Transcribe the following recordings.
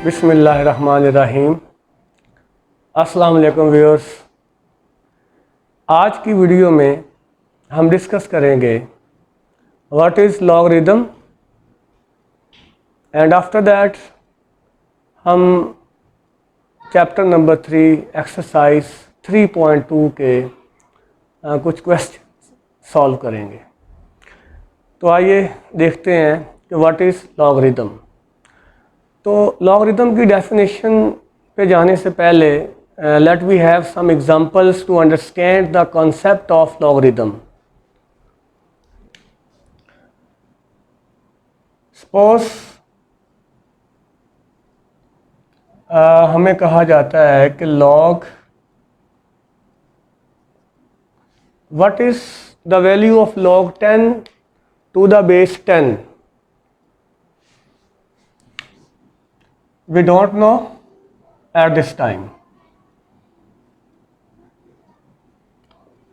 बिस्मिल्लाहिर्रहमानिर्रहीम। अस्सलाम वालेकुम व्यूअर्स। आज की वीडियो में हम डिस्कस करेंगे what is logarithm and after that हम चैप्टर नंबर 3 एक्सरसाइज 3.2 के कुछ क्वेश्चन सॉल्व करेंगे। तो आइए देखते हैं कि व्हाट इज़ लॉगरिदम। तो लॉगरिदम की डेफिनेशन पे जाने से पहले let we have some examples to understand the concept of logarithm. Suppose हमें कहा जाता है कि log what is the value of log 10 to the base 10। We don't know at this time.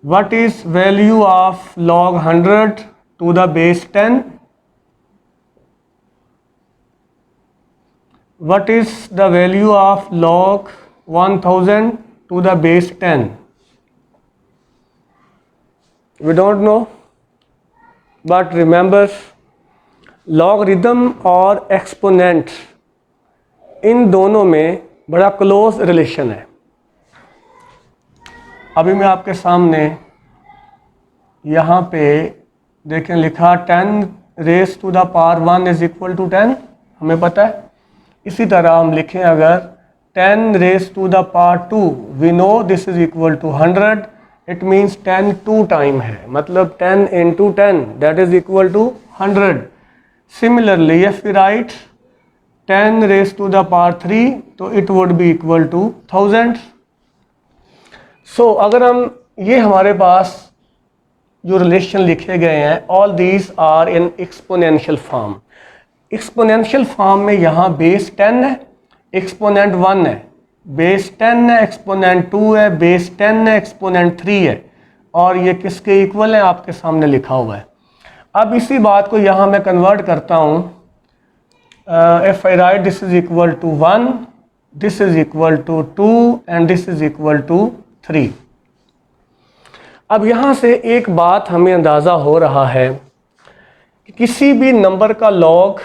What is value of log 100 to the base 10? What is the value of log 1000 to the base 10? We don't know. But remember, logarithm और exponent इन दोनों में बड़ा close relation है। अभी मैं आपके सामने यहाँ पे देखें लिखा 10 raise to the power 1 is equal to 10, हमें पता है। इसी तरह हम लिखें अगर 10 raise to the power 2, we know this is equal to 100, it means 10 2 time है, मतलब 10 into 10 that is equal to 100। Similarly if we write 10 raise to the power 3 तो it would be equal to 1000। So अगर हम ये हमारे पास जो relation लिखे गए हैं all these are in exponential form. Exponential form में यहाँ बेस 10 है, एक्सपोनेंट 1 है, बेस 10 है, एक्सपोनेंट 2 है, बेस 10 है, एक्सपोनेंट 3 है, और ये किसके इक्वल है आपके सामने लिखा हुआ है। अब इसी बात को यहाँ मैं कन्वर्ट करता हूँ। If I write this is equal to 1, this is equal to 2 and this is equal to 3। अब यहाँ से एक बात हमें अंदाज़ा हो रहा है कि किसी भी नंबर का लॉग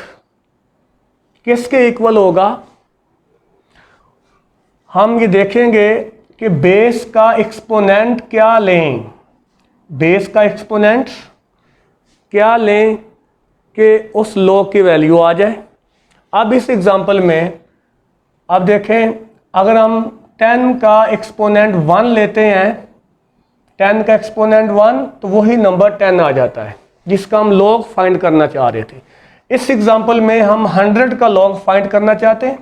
किसके इक्वल होगा। हम ये देखेंगे कि बेस का एक्सपोनेंट क्या लें, बेस का एक्सपोनेंट क्या लें कि उस लॉग की वैल्यू आ जाए। अब इस एग्जांपल में अब देखें, अगर हम 10 का एक्सपोनेंट 1 लेते हैं, 10 का एक्सपोनेंट 1 तो वही नंबर 10 आ जाता है जिसका हम लॉग फाइंड करना चाह रहे थे। इस एग्जांपल में हम 100 का लॉग फाइंड करना चाहते हैं।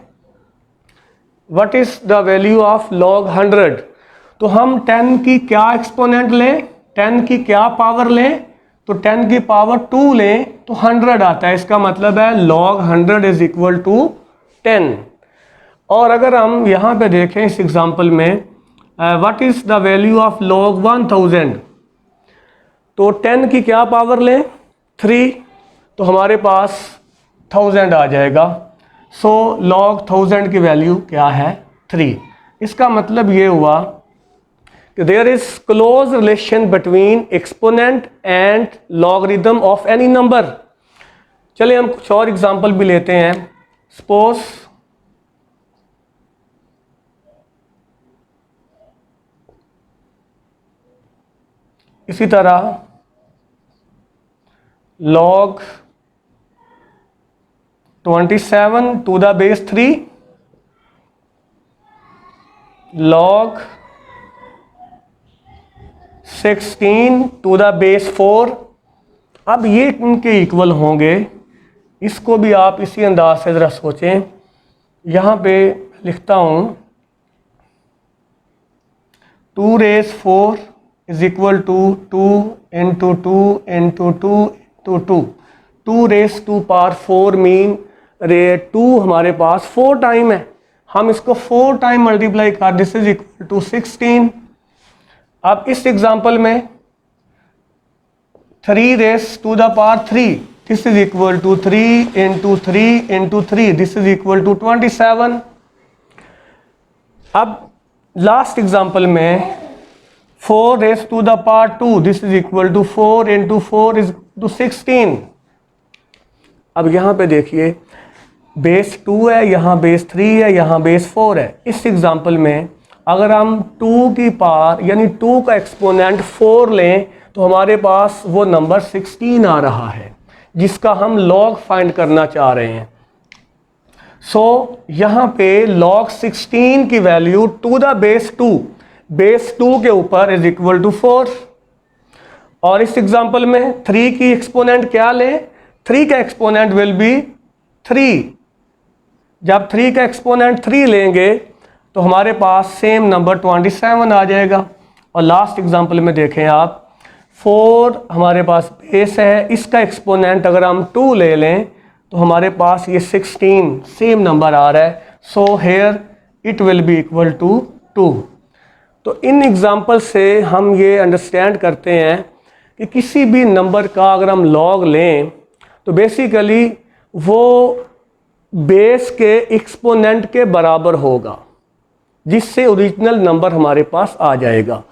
What is the value of log 100? तो हम 10 की क्या एक्सपोनेंट लें, 10 की क्या पावर लें, तो 10 की पावर 2 लें तो 100 आता है। इसका मतलब है log 100 इज इक्वल टू 10। और अगर हम यहाँ पे देखें इस एग्जांपल में what is the value of log 1000, तो 10 की क्या पावर लें 3, तो हमारे पास 1000 आ जाएगा। सो log 1000 की वैल्यू क्या है 3। इसका मतलब ये हुआ there is close relation between exponent and logarithm of any number। चलिए हम कुछ और एग्जांपल भी लेते हैं। सपोज इसी तरह log 27 to the base 3, log 16 to the base 4। अब ये इनके इक्वल होंगे, इसको भी आप इसी अंदाज से ज़रा सोचें। यहाँ पे लिखता हूँ 2 raise 4 is equal to 2 into 2 into 2 into 2। 2 raise to power 4 mean रे 2 हमारे पास 4 टाइम है, हम इसको 4 टाइम मल्टीप्लाई कर, दिस इज इक्वल टू 16। अब इस एग्जांपल में 3 raise to the power 3, this is equal to 3 into 3 into 3, this is equal to 27। अब लास्ट एग्जाम्पल में 4 raise to the power 2, this is equal to 4 into 4 is to 16। अब यहाँ पे देखिए base 2 है, यहाँ बेस 3 है, यहाँ बेस 4 है। इस एग्जाम्पल में अगर हम 2 की पावर यानी 2 का एक्सपोनेंट 4 लें तो हमारे पास वो नंबर 16 आ रहा है जिसका हम लॉग फाइंड करना चाह रहे हैं। सो यहाँ पे log 16 की value to the base 2, base 2 के ऊपर इज इक्वल टू 4। और इस एग्जांपल में 3 की एक्सपोनेंट क्या लें? 3 का एक्सपोनेंट विल बी 3। जब 3 का एक्सपोनेंट 3 लेंगे तो हमारे पास सेम नंबर 27 आ जाएगा। और लास्ट एग्जांपल में देखें आप 4 हमारे पास बेस है, इसका एक्सपोनेंट अगर हम 2 ले लें तो हमारे पास ये 16 सेम नंबर आ रहा है। So here it will be equal to 2। तो इन एग्जाम्पल से हम ये अंडरस्टैंड करते हैं कि किसी भी नंबर का अगर हम लॉग लें तो बेसिकली वो बेस के एक्सपोनेंट के बराबर होगा जिससे ओरिजिनल नंबर हमारे पास आ जाएगा।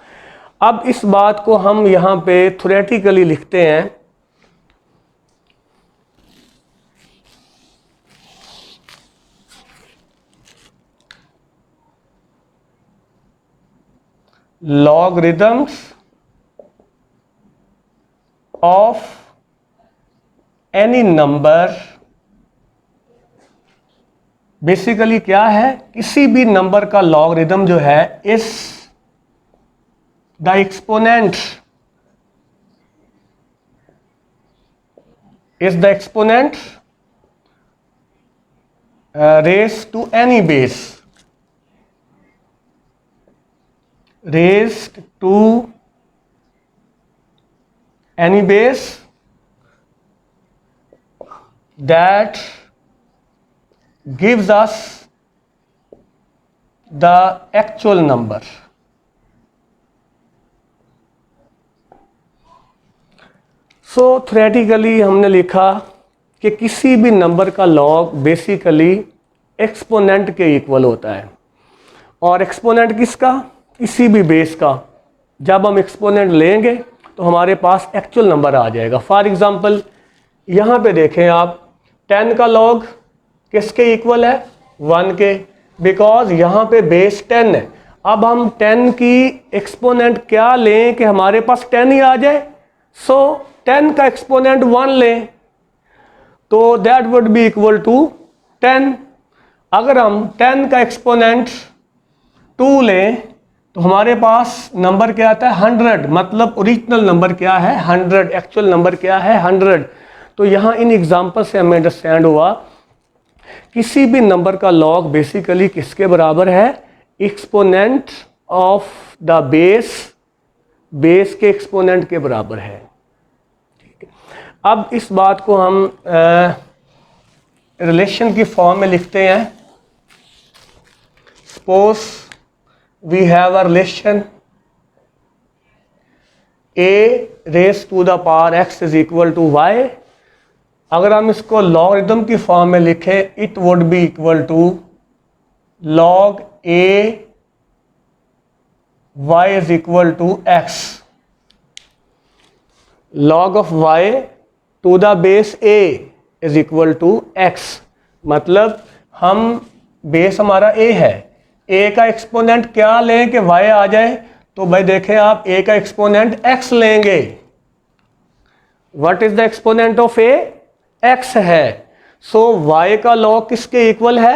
अब इस बात को हम यहाँ पे थ्योरेटिकली लिखते हैं। Logarithms of any number, basically क्या है? किसी भी नंबर का लॉगरिथम जो है is the exponent raise to any base, raised to any base that gives us the actual number। So theoretically हमने लिखा कि किसी भी नंबर का लॉग बेसिकली एक्सपोनेंट के इक्वल होता है। और एक्सपोनेंट किसका? किसी भी बेस का। जब हम एक्सपोनेंट लेंगे तो हमारे पास एक्चुअल नंबर आ जाएगा। फॉर एग्जांपल यहाँ पे देखें आप 10 का लॉग किसके इक्वल है? 1 के, बिकॉज यहाँ पे बेस 10 है। अब हम 10 की एक्सपोनेंट क्या लें कि हमारे पास 10 ही आ जाए? सो 10 का एक्सपोनेंट 1 लें तो that would be equal to 10। अगर हम 10 का एक्सपोनेंट 2 लें तो हमारे पास नंबर क्या आता है? 100। मतलब ओरिजिनल नंबर क्या है? 100। एक्चुअल नंबर क्या है? 100। तो यहाँ इन एग्जाम्पल से हमें अंडरस्टैंड हुआ किसी भी नंबर का लॉग बेसिकली किसके बराबर है? एक्सपोनेंट ऑफ द बेस के एक्सपोनेंट के बराबर है। ठीक है, अब इस बात को हम रिलेशन की फॉर्म में लिखते हैं। Suppose we have a relation a raised to the power x is equal to y। अगर हम इसको लॉगरिथम की फॉर्म में लिखें it would be equal to log a y is equal to x। log of y to the base a is equal to x। मतलब हम base हमारा a है, a का एक्सपोनेंट क्या लें कि y आ जाए? तो भाई देखें आप a का एक्सपोनेंट x लेंगे। What is the exponent of a? x है। सो y का लॉग किसके इक्वल है?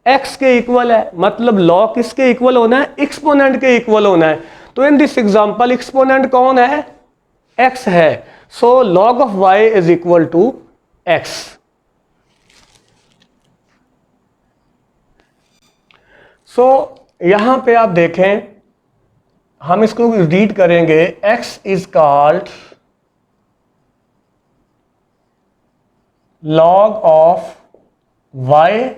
x के इक्वल है। मतलब लॉग किसके इक्वल होना है? एक्सपोनेंट के इक्वल होना है। तो इन दिस एग्जांपल एक्सपोनेंट कौन है? x है। So log of y is equal to x। सो यहां पे आप देखें, हम इसको रीड करेंगे। x is called log of y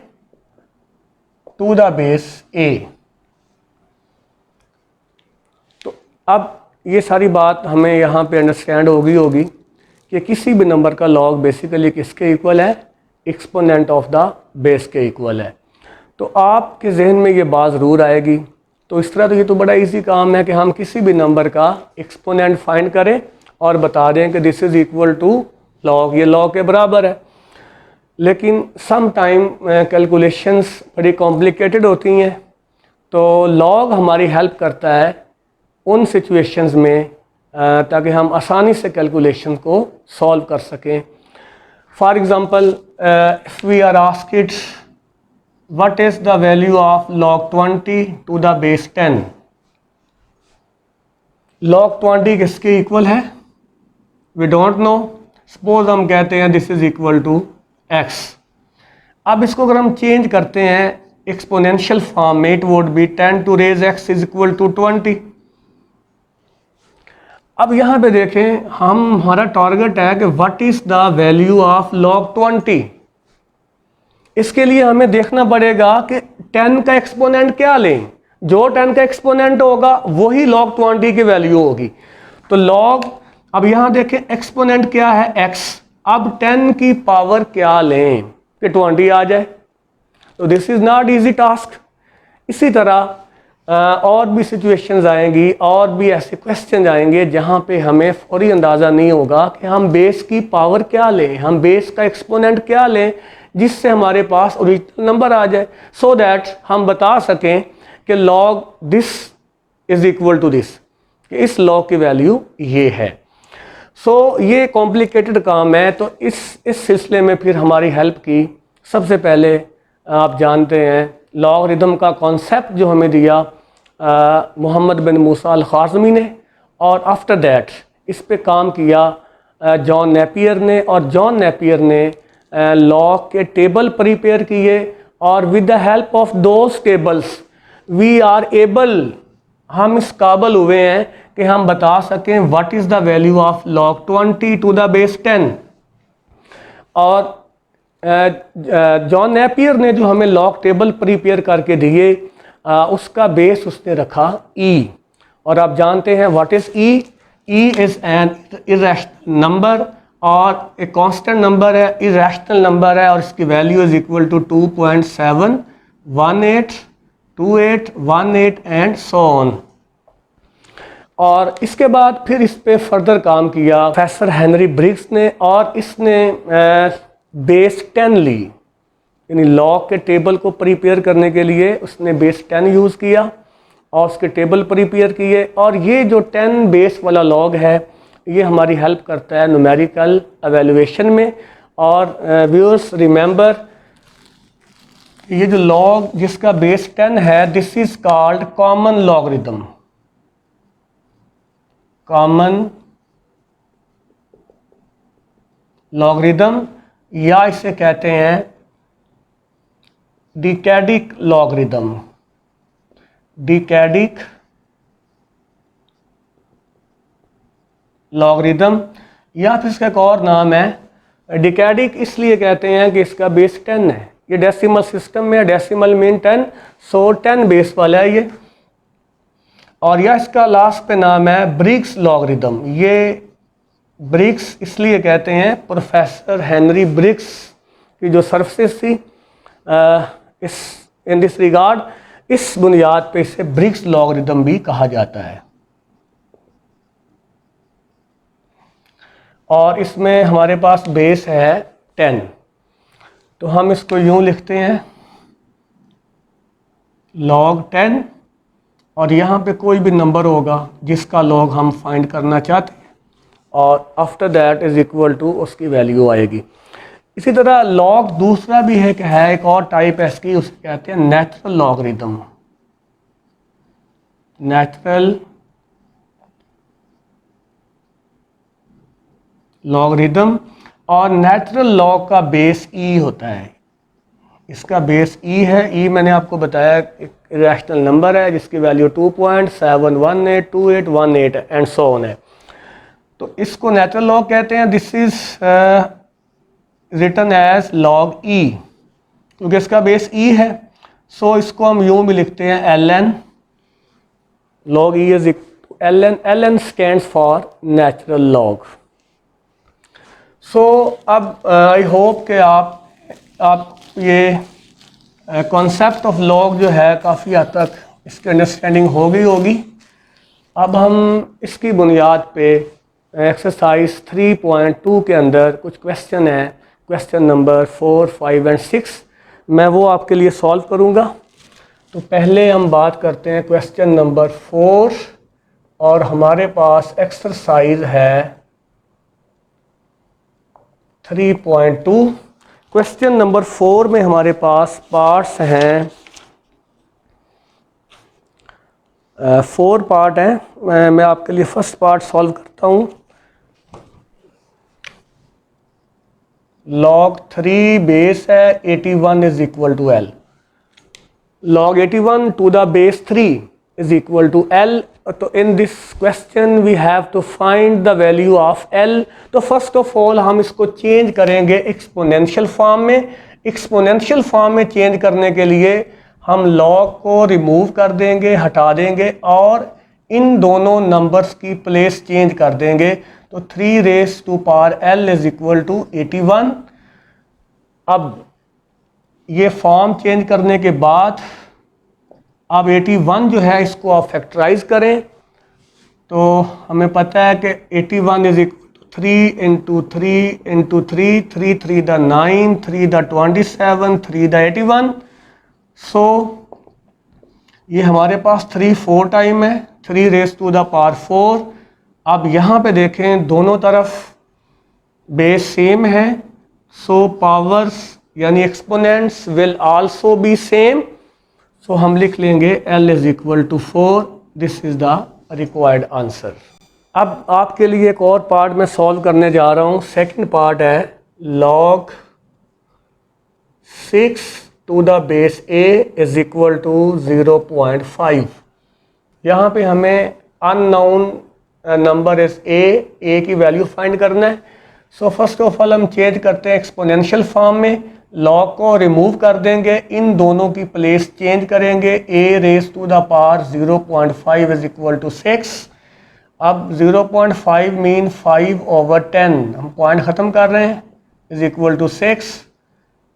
to the base a। तो अब ये सारी बात हमें यहां पे अंडरस्टैंड होगी कि किसी भी नंबर का लॉग बेसिकली किसके इक्वल है, एक्सपोनेंट ऑफ द बेस के इक्वल है। तो आपके जहन में ये बात ज़रूर आएगी। तो इस तरह तो ये तो बड़ा इजी काम है कि हम किसी भी नंबर का एक्सपोनेंट फाइंड करें और बता दें कि this is equal to log, ये लॉग के बराबर है। लेकिन सम टाइम कैलकुलेशंस बड़ी कॉम्प्लिकेटेड होती हैं, तो लॉग हमारी हेल्प करता है उन सिचुएशंस में ताकि हम आसानी से कैलकुलेशन को सॉल्व कर सकें। For example if we are asked what is the value of log 20 to the base 10, log 20 किसके इक्वल है, we don't know। सपोज हम कहते हैं this is equal to x। अब इसको अगर हम चेंज करते हैं एक्सपोनेंशियल फॉर्म में, it would be 10 to raise x is equal to 20। अब यहाँ पे देखें, हमारा टारगेट है कि what is the value of log 20। इसके लिए हमें देखना पड़ेगा कि 10 का एक्सपोनेंट क्या लें, जो 10 का एक्सपोनेंट होगा वही log 20 की वैल्यू होगी। तो log, अब यहाँ देखें एक्सपोनेंट क्या है x, अब 10 की पावर क्या लें कि 20 आ जाए। तो this is not easy task. इसी तरह और भी सिचुएशंस आएंगी और भी ऐसे क्वेश्चन आएंगे जहाँ पे हमें फौरी अंदाज़ा नहीं होगा कि हम बेस की पावर क्या लें, हम बेस का एक्सपोनेंट क्या लें जिससे हमारे पास ओरिजिनल नंबर आ जाए, सो दैट हम बता सकें कि log this is equal to this, कि इस log की वैल्यू ये है। सो ये कॉम्प्लिकेटेड काम है। तो इस सिलसिले में फिर हमारी हेल्प की सबसे पहले आप जानते हैं लॉगरिदम का कॉन्सेप्ट जो हमें दिया मोहम्मद बिन मूसा अल ख़ाज़मी ने, और आफ्टर दैट इस पे काम किया जॉन नेपियर ने, और जॉन नेपियर ने लॉग के टेबल प्रिपेयर किए, और with the help of those tables we are able, हम इस काबिल हुए हैं कि हम बता सकें what is the value of log 20 to the base 10। और जॉन नेपियर ने जो हमें लॉग टेबल प्रिपेयर करके दिए उसका बेस उसने रखा e, और आप जानते हैं what is e, e is an irrational number, और एक कांस्टेंट नंबर है, इरेशनल नंबर है, और इसकी वैल्यू is equal to 2.7182818 and so on. और इसके बाद फिर इस पे फर्दर काम किया प्रोफेसर हेनरी ब्रिग्स ने, और इसने बेस 10 ली, यानी लॉग के टेबल को प्रिपेयर करने के लिए उसने बेस 10 यूज़ किया और उसके टेबल प्रिपेयर किए। और ये जो 10 बेस वाला लॉग है ये हमारी हेल्प करता है न्यूमेरिकल एवेल्युएशन में। और व्यूअर्स रिमेंबर, ये जो लॉग जिसका बेस 10 है, this is called common logarithm, common logarithm, या इसे कहते हैं डिकैडिक लॉगरिदम, डिकैडिक लॉगरिदम, या फिर इसका एक और नाम है डिकैडिक। इसलिए कहते हैं कि इसका बेस 10 है, ये डेसिमल सिस्टम में, डेसिमल मीन 10, सो 10 बेस वाला है ये। और या इसका लास्ट पे नाम है ब्रिग्स लॉगरिदम। ये ब्रिग्स इसलिए कहते हैं प्रोफेसर हेनरी ब्रिग्स की जो सर्विसेज थी इस इन दिस रिगार्ड, इस बुनियाद पे इसे ब्रिग्स लॉगरिदम भी कहा जाता है। और इसमें हमारे पास बेस है 10, तो हम इसको यूँ लिखते हैं log 10, और यहाँ पे कोई भी नंबर होगा जिसका log हम फाइंड करना चाहते हैं, और after that is equal to उसकी वैल्यू आएगी। इसी तरह log दूसरा भी है कि है एक और टाइप है इसकी, उसे कहते हैं नेचुरल लॉगरिदम, नेचुरल लॉगरिदम। और नेचुरल लॉग का बेस e होता है, इसका बेस e है। e मैंने आपको बताया एक इरेशनल नंबर है जिसकी वैल्यू 2.7182818 एंड सो ऑन है। तो इसको नेचुरल लॉग कहते हैं। This is written as log e, क्योंकि इसका बेस e है। सो इसको हम यूँ भी लिखते हैं ln, log e is ln, ln stands for natural log. So अब आई होप कि आप ये कॉन्सेप्ट ऑफ लॉग जो है काफ़ी हद तक इसकी अंडरस्टैंडिंग हो गई होगी। अब हम इसकी बुनियाद पे एक्सरसाइज 3.2 के अंदर कुछ क्वेश्चन हैं, क्वेश्चन नंबर 4, 5 एंड 6, मैं वो आपके लिए सॉल्व करूँगा। तो पहले हम बात करते हैं क्वेश्चन नंबर 4 और हमारे पास एक्सरसाइज है 3.2। क्वेश्चन नंबर 4 में हमारे पास पार्ट्स हैं, 4 पार्ट हैं। मैं आपके लिए फर्स्ट पार्ट सॉल्व करता हूँ। log 3 बेस है 81 is equal to L. log 81 to the base 3 is equal to L. तो in this question we have to find the value of L. तो first of all हम इसको change करेंगे exponential form में। Exponential form में change करने के लिए हम log को रिमूव कर देंगे, हटा देंगे और इन दोनों नंबर्स की प्लेस चेंज कर देंगे। तो 3 raise to power L is equal to 81। अब ये फॉर्म चेंज करने के बाद अब 81 जो है इसको आप फैक्टराइज करें तो हमें पता है कि 81 is equal to 3 into 3 into 3, 3 3 the 9, 3 the 27, 3 the 81। So ये हमारे पास 3 4 टाइम है, 3 रेज़ टू द पावर 4। अब यहाँ पे देखें दोनों तरफ बेस सेम है, सो पावर्स यानी exponents will also be same. So हम लिख लेंगे L is equal to 4। This is the required answer. अब आपके लिए एक और पार्ट मैं सॉल्व करने जा रहा हूँ। सेकंड पार्ट है log 6 to the base A is equal to 0.5। यहाँ पे हमें अननोन नंबर इज A की वैल्यू फाइंड करना है। सो फर्स्ट ऑफ ऑल हम चेंज करते हैं एक्सपोनेंशियल फॉर्म में, log को रिमूव कर देंगे, इन दोनों की प्लेस चेंज करेंगे। A raise to the power 0.5 is equal to 6। अब 0.5 मीन 5/10, हम पॉइंट ख़त्म कर रहे हैं, इज इक्वल टू 6।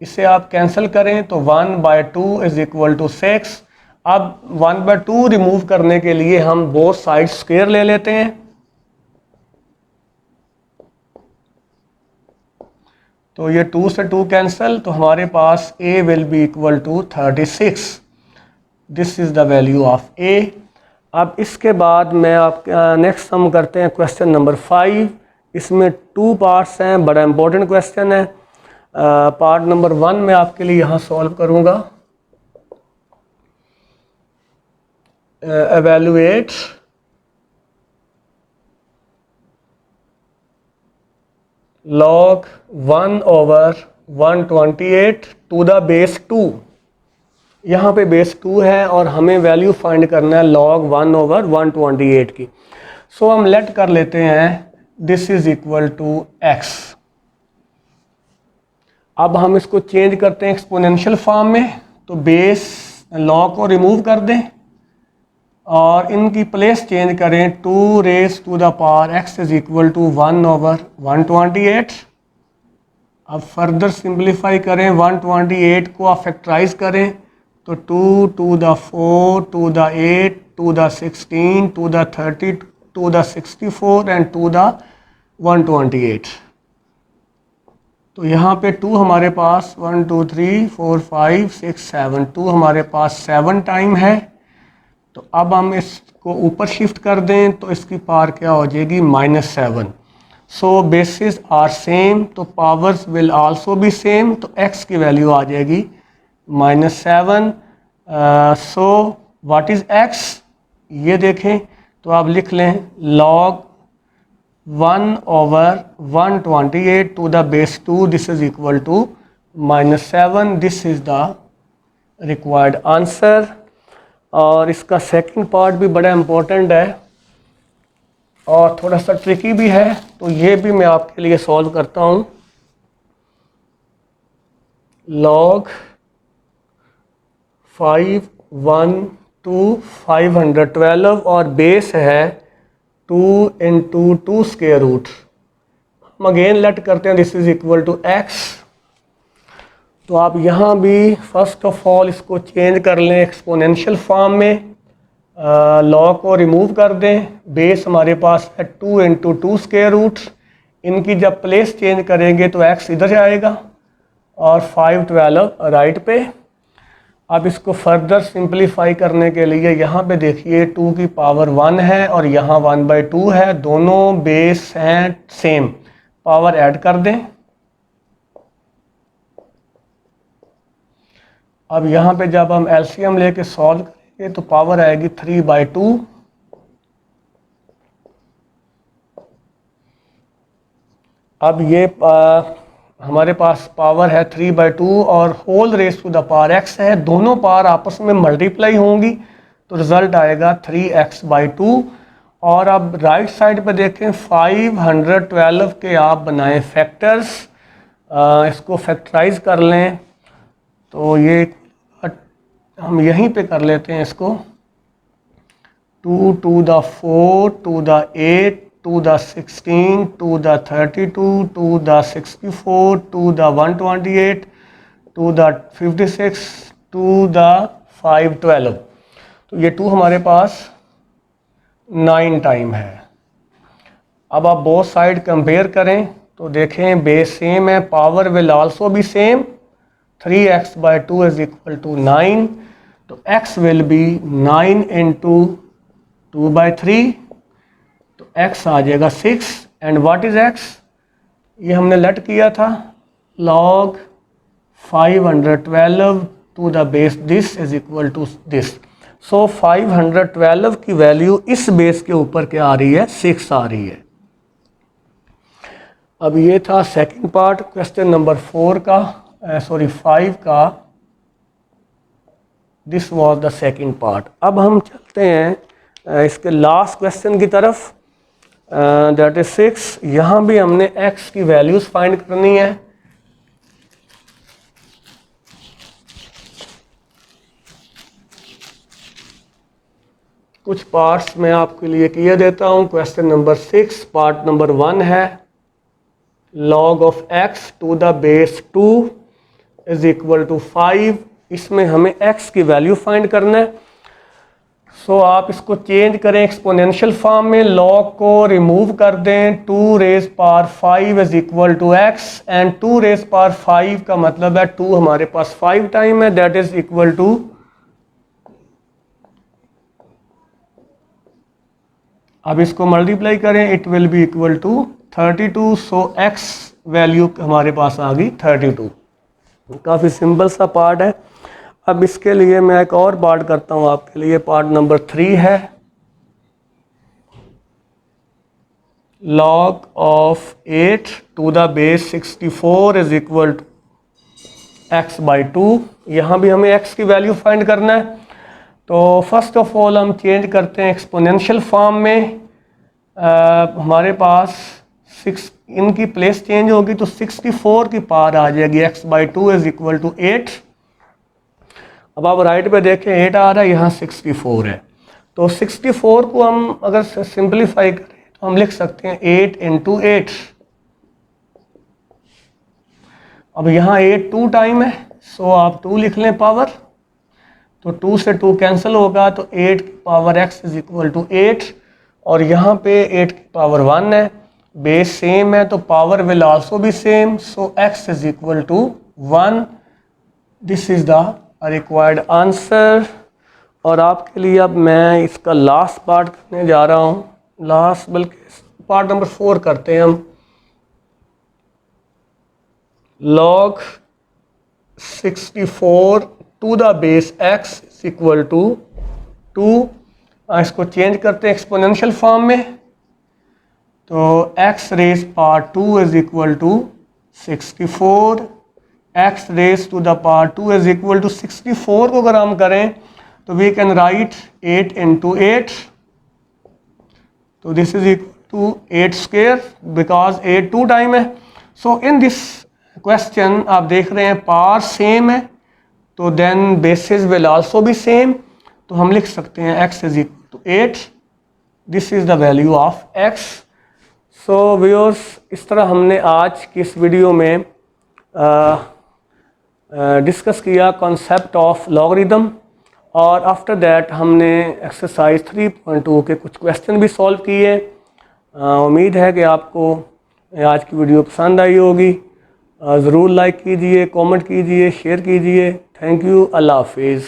इसे आप कैंसिल करें तो 1/2 इज इक्वल टू 6। अब 1/2 रिमूव करने के लिए हम बोथ साइड स्क्वायर ले लेते हैं। तो ये 2 से 2 कैंसिल, तो हमारे पास A will be equal to 36। This is the value of A। अब इसके बाद मैं आपका नेक्स्ट हम करते हैं क्वेश्चन नंबर 5। इसमें 2 पार्ट्स हैं, बड़ा इंपॉर्टेंट क्वेश्चन है। पार्ट नंबर 1 मैं आपके लिए यहाँ सॉल्व करूँगा। Evaluate log 1/128 to the base 2। यहाँ पे बेस 2 है और हमें वैल्यू फाइंड करना है log 1/128 की। सो हम लेट कर लेते हैं this is equal to x। अब हम इसको चेंज करते हैं एक्सपोनेंशियल फॉर्म में, तो बेस log को रिमूव कर दें और इनकी प्लेस चेंज करें। 2 raise to the power x is equal to 1/128। अब फर्दर सिंप्लीफाई करें, 128 को आप फैक्टराइज करें तो 2 to the 4 to the 8 to the 16 to the 30 to the 64 and to the 128। तो यहाँ पे 2 हमारे पास 1 2 3 4 5 6 7, 2 हमारे पास 7 टाइम है। तो अब हम इसको ऊपर शिफ्ट कर दें तो इसकी पावर क्या हो जाएगी -7। सो बेसिस आर सेम, तो powers will also be same, तो x की वैल्यू आ जाएगी -7। सो व्हाट इज़ x, ये देखें तो आप लिख लें log 1/128 to the base 2, this is equal to -7। This is the required answer. और इसका सेकंड पार्ट भी बड़ा इम्पोर्टेंट है और थोड़ा सा ट्रिकी भी है, तो ये भी मैं आपके लिए सॉल्व करता हूँ। log 512 और बेस है 2 × 2 स्क्वायर रूट। हम अगेन लेट करते हैं this is equal to x. तो आप यहाँ भी फर्स्ट ऑफ ऑल इसको चेंज कर लें एक्सपोनेंशियल फॉर्म में, लॉग को रिमूव कर दें। बेस हमारे पास है 2 इंटू 2 स्क्वायर रूट, इनकी जब प्लेस चेंज करेंगे तो एक्स इधर आएगा और 5 12 राइट पे। अब इसको फर्दर सिंप्लीफाई करने के लिए यहाँ पे देखिए 2 की पावर 1 है और यहाँ 1/2 है, दोनों बेस हैं सेम, पावर ऐड कर दें। अब यहाँ पे जब हम एलसीएम लेके सॉल्व करेंगे तो पावर आएगी 3/2। अब ये हमारे पास पावर है 3/2 और whole raise to the power x है, दोनों पावर आपस में मल्टीप्लाई होंगी तो रिजल्ट आएगा 3x/2। और अब राइट साइड पे देखें 512 के आप बनाएं फैक्टर्स, इसको फैक्टराइज कर लें तो ये हम यहीं पे कर लेते हैं इसको 2 to the 4 to the 8 to the 16 to the 32 to the 64 to the 128 to the 56 to the 512। तो ये 2 हमारे पास 9 टाइम है। अब आप बोथ साइड कंपेयर करें तो देखें बेस सेम है, power will also be same, 3x/2 is equal to 9। तो x विल बी 9 इंटू 2/3, तो x आ जाएगा 6। And what is x? ये हमने लेट किया था log 512 to the base this is equal to this. So 512 की वैल्यू इस बेस के ऊपर क्या आ रही है? 6 आ रही है। अब ये था सेकंड पार्ट क्वेश्चन नंबर 5 का। This was the second part. अब हम चलते हैं इसके लास्ट क्वेश्चन की तरफ, दैट इज 6। यहाँ भी हमने x की वैल्यूज फाइंड करनी है। कुछ पार्ट्स मैं आपके लिए किए देता हूँ। क्वेश्चन नंबर 6 पार्ट नंबर 1 है log of x to the base 2 is equal to 5। इसमें हमें x की वैल्यू फाइंड करना है। सो आप इसको चेंज करें एक्सपोनेंशियल फॉर्म में, log को रिमूव कर दें, 2 raise power 5 is equal to x and 2 raise power 5 का मतलब है 2 हमारे पास 5 टाइम है, दैट इज इक्वल टू अब इसको मल्टीप्लाई करें, it will be equal to 32। So x value हमारे पास आ गई 32। काफ़ी सिंपल सा पार्ट है। अब इसके लिए मैं एक और पार्ट करता हूँ आपके लिए। पार्ट नंबर 3 है log of 8 to the base 64 is equal to x/2। यहाँ भी हमें x की वैल्यू फाइंड करना है। तो फर्स्ट ऑफ ऑल हम चेंज करते हैं एक्सपोनेंशियल फॉर्म में। हमारे पास 6 इनकी प्लेस चेंज होगी तो 64 की पावर आ जाएगी x/2 इज इक्वल टू 8। अब आप राइट पे देखें 8 आ रहा है, यहाँ 64 है। तो 64 को हम अगर सिंप्लीफाई करें तो हम लिख सकते हैं 8 इंटू 8। अब यहाँ 8 2 टाइम है, सो आप 2 लिख लें पावर, तो 2 से 2 कैंसिल होगा तो 8 की power x is equal to 8 और यहाँ पे 8 की पावर 1 है, बेस सेम है तो power will also be same. So x is equal to 1। This is the required answer. और आपके लिए अब मैं इसका लास्ट पार्ट करने जा रहा हूँ, लास्ट बल्कि पार्ट नंबर 4 करते हैं हम। log 64 to the base x is equal to 2। इसको चेंज करते हैं एक्सपोनेंशियल फॉर्म में, तो x raise power 2 is equal to 64। x raise to the power 2 is equal to 64 को अगर हम करें तो वी कैन राइट 8 इंटू 8। तो this is equal to 8 square because 8 2 time है। सो इन दिस क्वेश्चन आप देख रहे हैं पावर सेम है तो then basis will also be same. तो हम लिख सकते हैं x is equal to 8। This is the value of x। So viewers, इस तरह हमने आज की इस वीडियो में डिस्कस किया कॉन्सेप्ट ऑफ लॉगरिदम, और आफ्टर दैट हमने एक्सरसाइज 3.2 के कुछ क्वेश्चन भी सॉल्व किए। उम्मीद है कि आपको आज की वीडियो पसंद आई होगी। ज़रूर लाइक कीजिए, कमेंट कीजिए, शेयर कीजिए। Thank you. अल्लाह हाफिज़।